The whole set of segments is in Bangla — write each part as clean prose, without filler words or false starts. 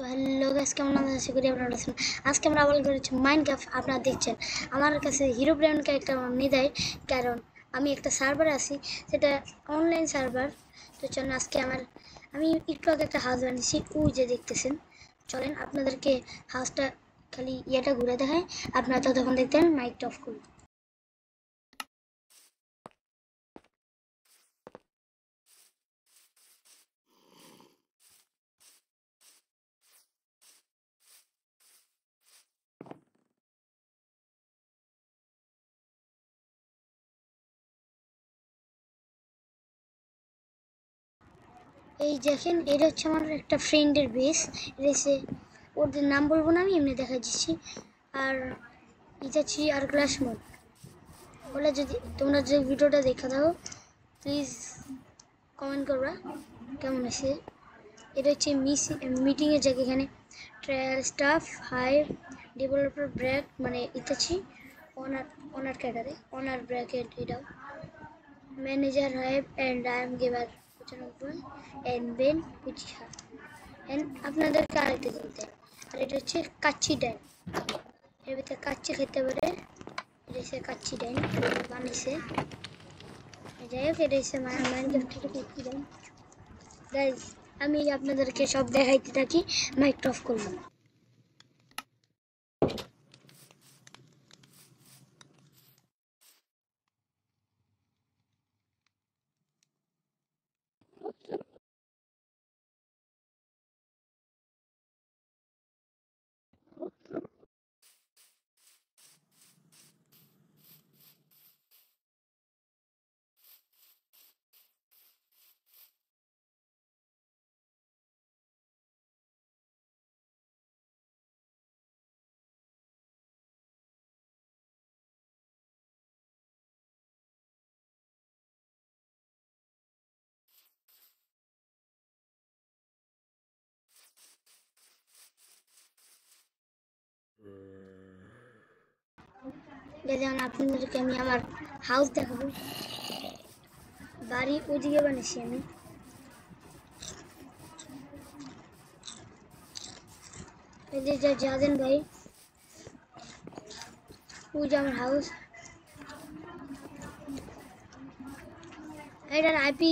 তো হ্যালো গাইস, কেমন আছেন? আশা করি আপনারা আছেন। আজকে আমরা আবার করেছি মাইনক্রাফট। আপনারা দেখছেন আমার কাছে হিরো ব্র্যান্ড ক্যারেক্টার নিয়ে দেয়, কারণ আমি একটা সার্ভারে আছি, সেটা অনলাইন সার্ভার। তো চলেন আজকে আমি একটু আগে একটা হাউস বানিয়েছি, ওই যে দেখতেছেন। চলেন আপনাদেরকে হাউসটা খালি ইয়েটা ঘুরে দেখায়, আপনারা ততক্ষণ দেখতেন। মাইকটা অফ করুন। এই দেখেন, এটা হচ্ছে আমার একটা ফ্রেন্ডের বেস। রেসে ওদের নাম বলবো না, আমি এমনি দেখা দিচ্ছি। আর এটা হচ্ছে আর ক্লাস মোড। বলে যদি তোমরা যে ভিডিওটা দেখা দাও, প্লিজ কমেন্ট করবা কেমন আছে। এটা হচ্ছে মিটিংয়ের জায়গা। এখানে ট্রায়াল স্টাফ হাইভ ডেভেলপার ব্র্যাক, মানে ইতাছি অনার ক্যাটারে অনার ব্র্যাকেট। এটাও manager hive and I am গেভার 95 অ্যান্ড বেন উচিহা। অ্যান্ড আপনাদেরকে আরেকটা দিতে, আর এটা হচ্ছে কাচ্চি ডাইন। এর ভিতরে কাচ্চি খেতে পারে। এটা হচ্ছে কাচ্চি ডাইন বানিয়েছে। যাই হোক, এটা হচ্ছে মাইনক্রাফটের কাচ্চি ডাইন। গাইজ, আমি আপনাদেরকে সব দেখাইতে থাকি। মাইকটা অফ করলাম। যেমন আপনাদেরকে আমি আমার হাউস দেখাবো। বাড়ি ওদিকে বানিয়েছি আমি। এই যে যাবেন ভাই, ওই যে আমার হাউস। এটার আইপি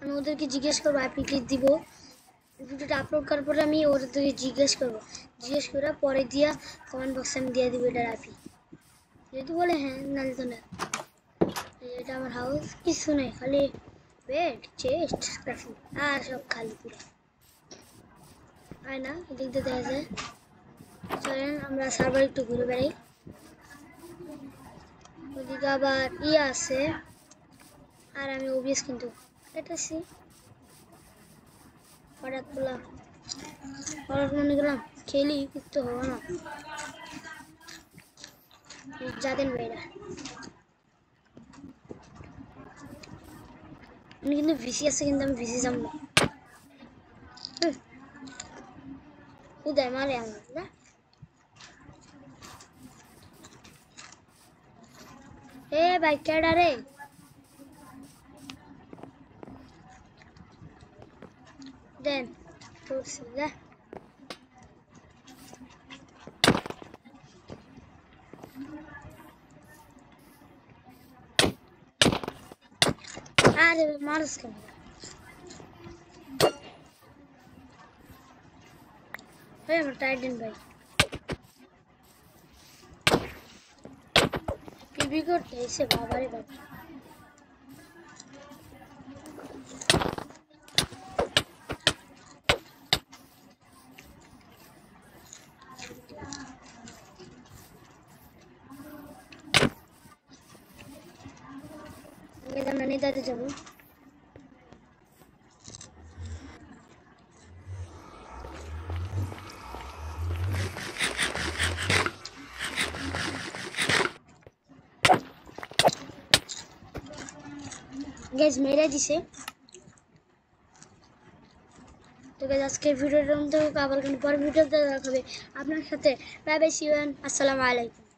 আমি ওদেরকে জিজ্ঞেস করবো, আইপি কি দিব। ভিডিওটা আপলোড করার পরে আমি ওদেরকে জিজ্ঞেস করে পরে দিয়া কমেন্ট বক্সে আমি দিয়ে দিব এটার আইপি। যদি বলে হ্যাঁ, নাহলে তো না। এটা আমার হাউস, কিছু নেই, খালি বেড চেস্ট ক্রাফিং আর সব খালি পুরো হয় না। এদিক দিয়ে দেখা যায়। চলেন আমরা সার্ভার একটু ঘুরে বেড়াই। ওদিকে আবার আছে, আর আমি ওবিএস কিন্তু কেটেছি। হঠাৎ করলাম, হঠাৎ মনে করলাম খেলি, কিন্তু হবো না। যাদের ভাইরা আমি কিন্তু ভিসি আছে, কিন্তু আমি ভিসি যাবো না। উদয় মারে আমার না। এ ভাই কেডা রে? দেন করছি যা। আরে মানুষ কেন? আমার টাইটেন ভাই পিবি করতে এসে বাবারে বাবা। আমরা নেতাতে যাবো। গ্যাস মেরে দিছে। তো গ্যাস আজকের ভিডিওটার মধ্যে আবার পরের ভিডিওতে দেখা হবে আপনার সাথে। বাই বাই, সি ইউ, আসসালামু আলাইকুম।